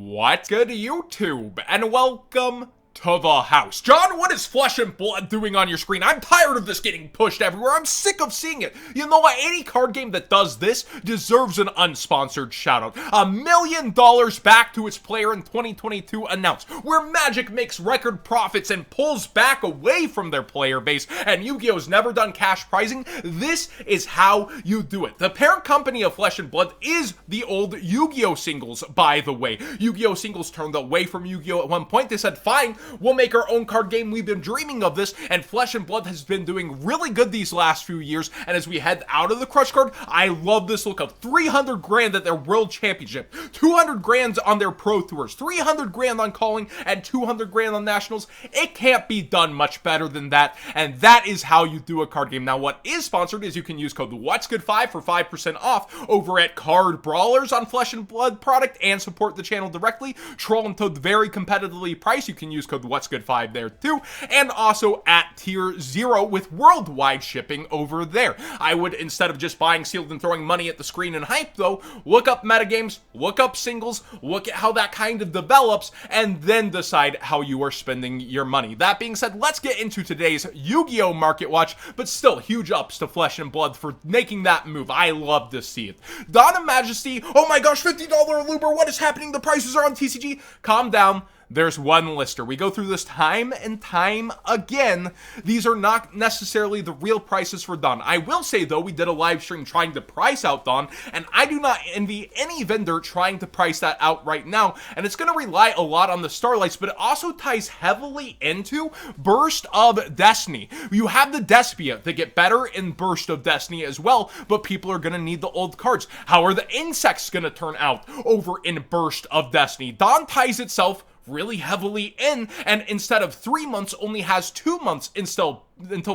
What's good, YouTube? And welcome to the house. John, what is Flesh and Blood doing on your screen? I'm tired of this getting pushed everywhere. I'm sick of seeing it. You know what? Any card game that does this deserves an unsponsored shoutout. $1 million back to its player in 2022 announced, where Magic makes record profits and pulls back away from their player base, and Yu-Gi-Oh's never done cash prizing. This is how you do it. The parent company of Flesh and Blood is the old Yu-Gi-Oh singles, by the way. Yu-Gi-Oh singles turned away from Yu-Gi-Oh at one point. They said, fine, we'll make our own card game. We've been dreaming of this, and Flesh and Blood has been doing really good these last few years. And as we head out of the Crush card, I love this look of 300 grand at their World Championship, 200 grand on their Pro Tours, 300 grand on calling, and 200 grand on Nationals. It can't be done much better than that, and that is how you do a card game. Now, what is sponsored is you can use code What'sGood5 for 5% off over at Card Brawlers on Flesh and Blood product and support the channel directly. Troll and Toad very competitively priced. You can use code What'sGood5 there too, and also at Tier 0 with worldwide shipping over there. I would, instead of just buying sealed and throwing money at the screen and hype though, look up metagames, look up singles, look at how that kind of develops, and then decide how you are spending your money. That being said, let's get into today's Yu-Gi-Oh Market Watch, but still huge ups to Flesh and Blood for making that move. I love to see it. Dawn of Majesty, oh my gosh, $50 Luber, what is happening? The prices are on TCG. Calm down. There's one lister. We go through this time and time again. These are not necessarily the real prices for Dawn. I will say, though, we did a live stream trying to price out Dawn, and I do not envy any vendor trying to price that out right now, and it's going to rely a lot on the Starlights, but it also ties heavily into Burst of Destiny. You have the Despia that get better in Burst of Destiny as well, but people are going to need the old cards. How are the insects going to turn out over in Burst of Destiny? Dawn ties itself really heavily in, and instead of 3 months only has 2 months until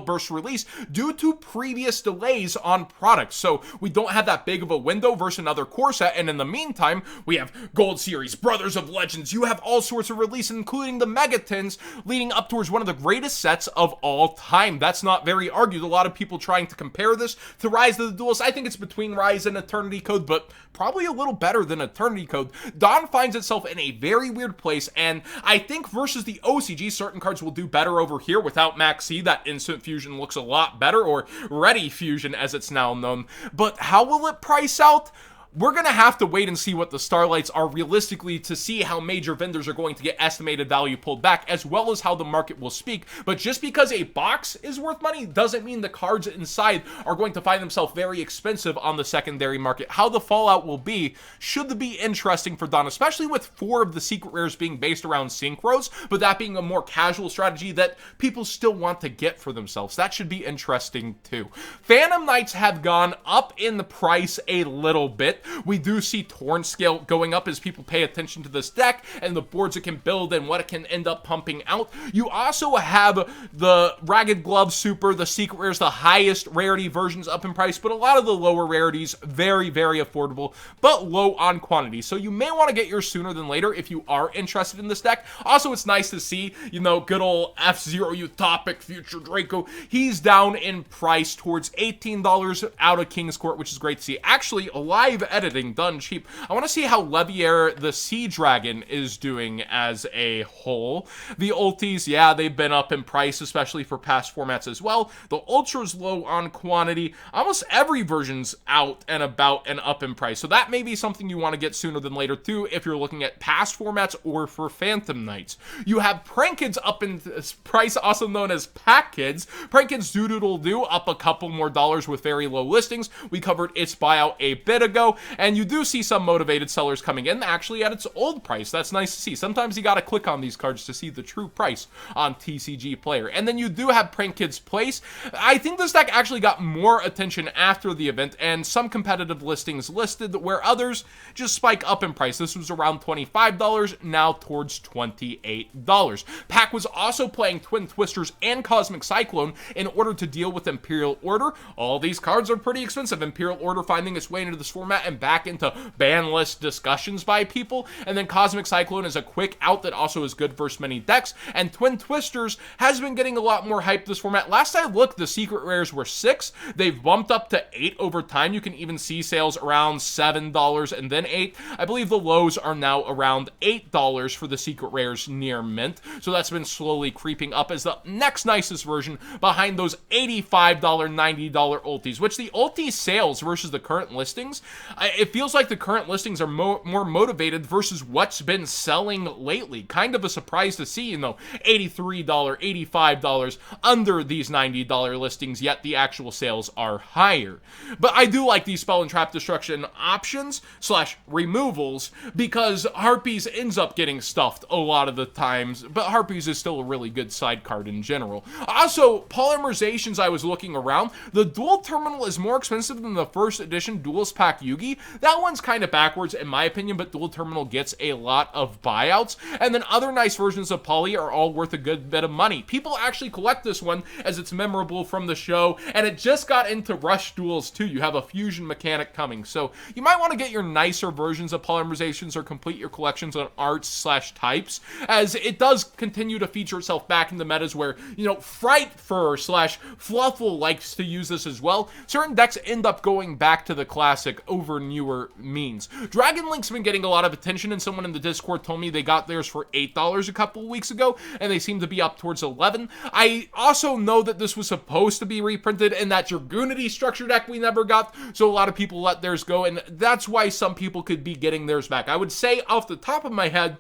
Burst release due to previous delays on products. So we don't have that big of a window versus another core set, and in the meantime we have Gold Series, Brothers of Legends, you have all sorts of releases including the Megatins leading up towards one of the greatest sets of all time. That's not very argued. A lot of people trying to compare this to Rise of the Duelists. I think it's between Rise and Eternity Code, but probably a little better than Eternity Code. Dawn finds itself in a very weird place, and I think versus the OCG, certain cards will do better over here without Max C. That Instant Fusion looks a lot better, or Ready Fusion as it's now known. But how will it price out? We're going to have to wait and see what the Starlights are realistically to see how major vendors are going to get estimated value pulled back, as well as how the market will speak. But just because a box is worth money doesn't mean the cards inside are going to find themselves very expensive on the secondary market. How the fallout will be should be interesting for Dawn, especially with 4 of the secret rares being based around synchros, but that being a more casual strategy that people still want to get for themselves. That should be interesting too. Phantom Knights have gone up in the price a little bit. We do see Torn Scale going up as people pay attention to this deck and the boards it can build and what it can end up pumping out. You also have the Ragged Glove Super, the secret rares, the highest rarity versions up in price, but a lot of the lower rarities very, very affordable, but low on quantity. So you may want to get yours sooner than later if you are interested in this deck. Also, it's nice to see, you know, good old F-Zero Utopic Future Draco. He's down in price towards $18 out of King's Court, which is great to see. Actually, a live editing done cheap. I want to see how Levier the Sea Dragon is doing as a whole. The ultis, yeah, they've been up in price, especially for past formats as well. The ultra's low on quantity. Almost every version's out and about and up in price. So that may be something you want to get sooner than later too if you're looking at past formats or for Phantom Knights. You have Prank Kids up in price, also known as Pack Kids. Prank Kids Doodle-Doo up a couple more dollars with very low listings. We covered its buyout a bit ago. And you do see some motivated sellers coming in actually at its old price. That's nice to see. Sometimes you gotta click on these cards to see the true price on TCG Player. And then you do have Prank Kids Place. I think this deck actually got more attention after the event, and some competitive listings listed where others just spike up in price. This was around $25, now towards $28. Pack was also playing Twin Twisters and Cosmic Cyclone in order to deal with Imperial Order. All these cards are pretty expensive. Imperial Order finding its way into this format and back into ban list discussions by people. And then Cosmic Cyclone is a quick out that also is good versus many decks. And Twin Twisters has been getting a lot more hype this format. Last I looked, the secret rares were 6. They've bumped up to 8 over time. You can even see sales around $7 and then 8. I believe the lows are now around $8 for the secret rares near mint. So that's been slowly creeping up as the next nicest version behind those $85, $90 ultis, which the ulti sales versus the current listings, it feels like the current listings are more motivated versus what's been selling lately. Kind of a surprise to see, $83, $85 under these $90 listings, yet the actual sales are higher. But I do like these spell and trap destruction options / removals because Harpies ends up getting stuffed a lot of the times, but Harpies is still a really good side card in general. Also, polymerizations, I was looking around, the dual terminal is more expensive than the first edition Duelist Pack Yugi. That one's kind of backwards in my opinion, but dual terminal gets a lot of buyouts. And then other nice versions of Poly are all worth a good bit of money. People actually collect this one as it's memorable from the show, and it just got into Rush Duels too. You have a fusion mechanic coming, so you might want to get your nicer versions of polymerizations or complete your collections on arts / types, as it does continue to feature itself back in the metas where, Fright Fur / Fluffle likes to use this as well. Certain decks end up going back to the classic over newer means. Dragon Link's been getting a lot of attention, and someone in the Discord told me they got theirs for $8 a couple weeks ago, and they seem to be up towards 11. I also know that this was supposed to be reprinted, and that Dragoonity structure deck we never got, so a lot of people let theirs go, and that's why some people could be getting theirs back. I would say off the top of my head,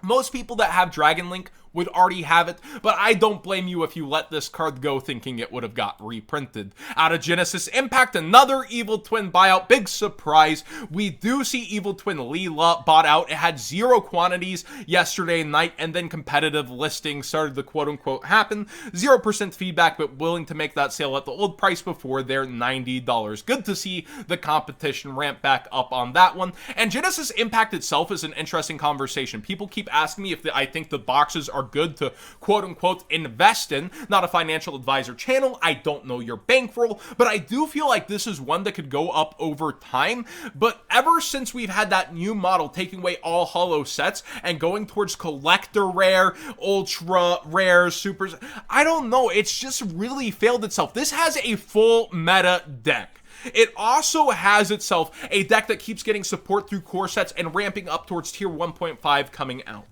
most people that have Dragon Link would already have it, but I don't blame you if you let this card go thinking it would have got reprinted. Out of Genesis Impact, another Evil Twin buyout. Big surprise. We do see Evil Twin Leela bought out. It had 0 quantities yesterday night, and then competitive listing started to quote-unquote happen. 0% feedback, but willing to make that sale at the old price before their $90. Good to see the competition ramp back up on that one. And Genesis Impact itself is an interesting conversation. People keep asking me if I think the boxes are good to quote-unquote invest in. Not a financial advisor channel. I don't know your bankroll, but I do feel like this is one that could go up over time. But ever since we've had that new model taking away all holo sets and going towards collector rare, ultra rare, supers, I don't know. It's just really failed itself. This has a full meta deck. It also has itself a deck that keeps getting support through core sets and ramping up towards tier 1.5 coming out.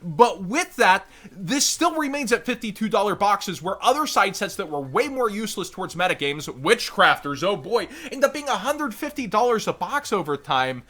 But with that, this still remains at $52 boxes, where other side sets that were way more useless towards metagames, Witchcrafters, oh boy, end up being $150 a box over time.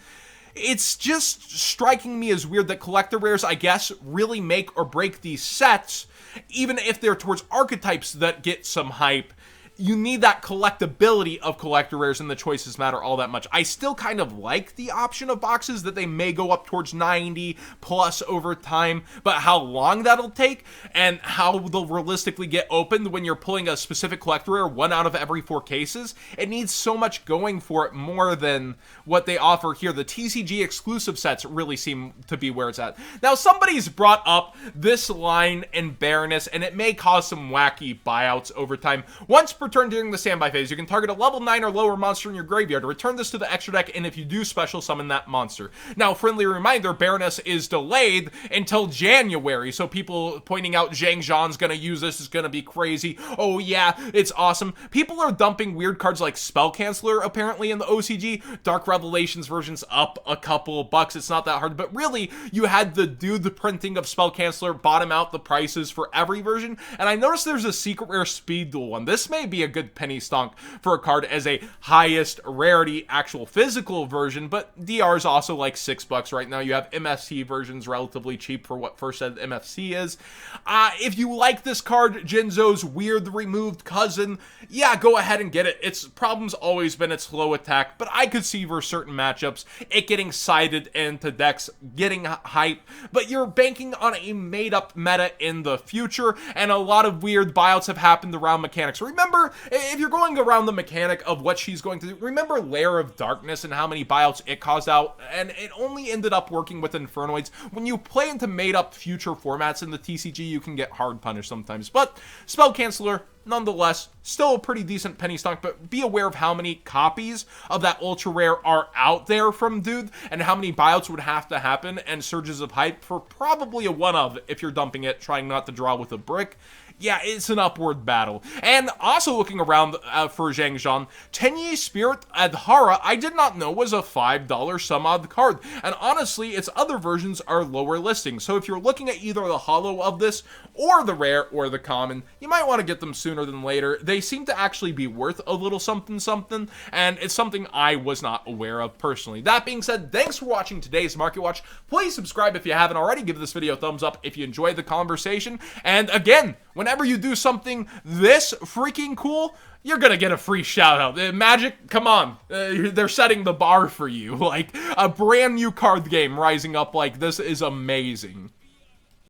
It's just striking me as weird that collector rares, I guess, really make or break these sets, even if they're towards archetypes that get some hype. You need that collectability of collector rares, and the choices matter all that much. I still kind of like the option of boxes that they may go up towards 90 plus over time, but how long that'll take and how they'll realistically get opened when you're pulling a specific collector rare 1 out of every 4 cases, it needs so much going for it more than what they offer here. The TCG exclusive sets really seem to be where it's at. Now, somebody's brought up this line in Baroness, and it may cause some wacky buyouts over time. Once per turn during the standby phase, you can target a level 9 or lower monster in your graveyard. Return this to the extra deck, and if you do, special summon that monster. Now, friendly reminder, Baroness is delayed until January, so people pointing out Zhang Zhan's gonna use this is gonna be crazy. Oh yeah, it's awesome. People are dumping weird cards like Spell Canceller, apparently, in the OCG. Dark Revelations version's up a couple bucks. It's not that hard, but really, you had the printing of Spell Canceller bottom out the prices for every version, and I noticed there's a secret rare speed duel one. This may be a good penny stonk for a card as a highest rarity actual physical version, but DR is also like $6 right now. You have MFC versions relatively cheap for what first ed MFC is. If you like this card, Jinzo's weird removed cousin, yeah, go ahead and get it. Its problem's always been its low attack, but I could see for certain matchups it getting sided into decks, getting hype, but you're banking on a made up meta in the future, and a lot of weird buyouts have happened around mechanics. Remember remember, if you're going around the mechanic of what she's going to do, remember Lair of Darkness and how many buyouts it caused out, and it only ended up working with Infernoids. When you play into made-up future formats in the TCG, you can get hard punished sometimes, but Spell Canceller, nonetheless, still a pretty decent penny stock, but be aware of how many copies of that ultra rare are out there from Dude, and how many buyouts would have to happen, and surges of hype for probably a one-of if you're dumping it, trying not to draw with a brick. Yeah, it's an upward battle. And also looking around for Zhang Zhan, Tenyi Spirit Adhara, I did not know was a $5 some odd card. And honestly, its other versions are lower listing. So if you're looking at either the holo of this, or the rare, or the common, you might want to get them sooner than later. They seem to actually be worth a little something something, and it's something I was not aware of personally. That being said, thanks for watching today's Market Watch. Please subscribe if you haven't already. Give this video a thumbs up if you enjoyed the conversation. And again, whenever you do something this freaking cool, you're gonna get a free shout out. Magic, come on. They're setting the bar for you. Like, a brand new card game rising up like this is amazing.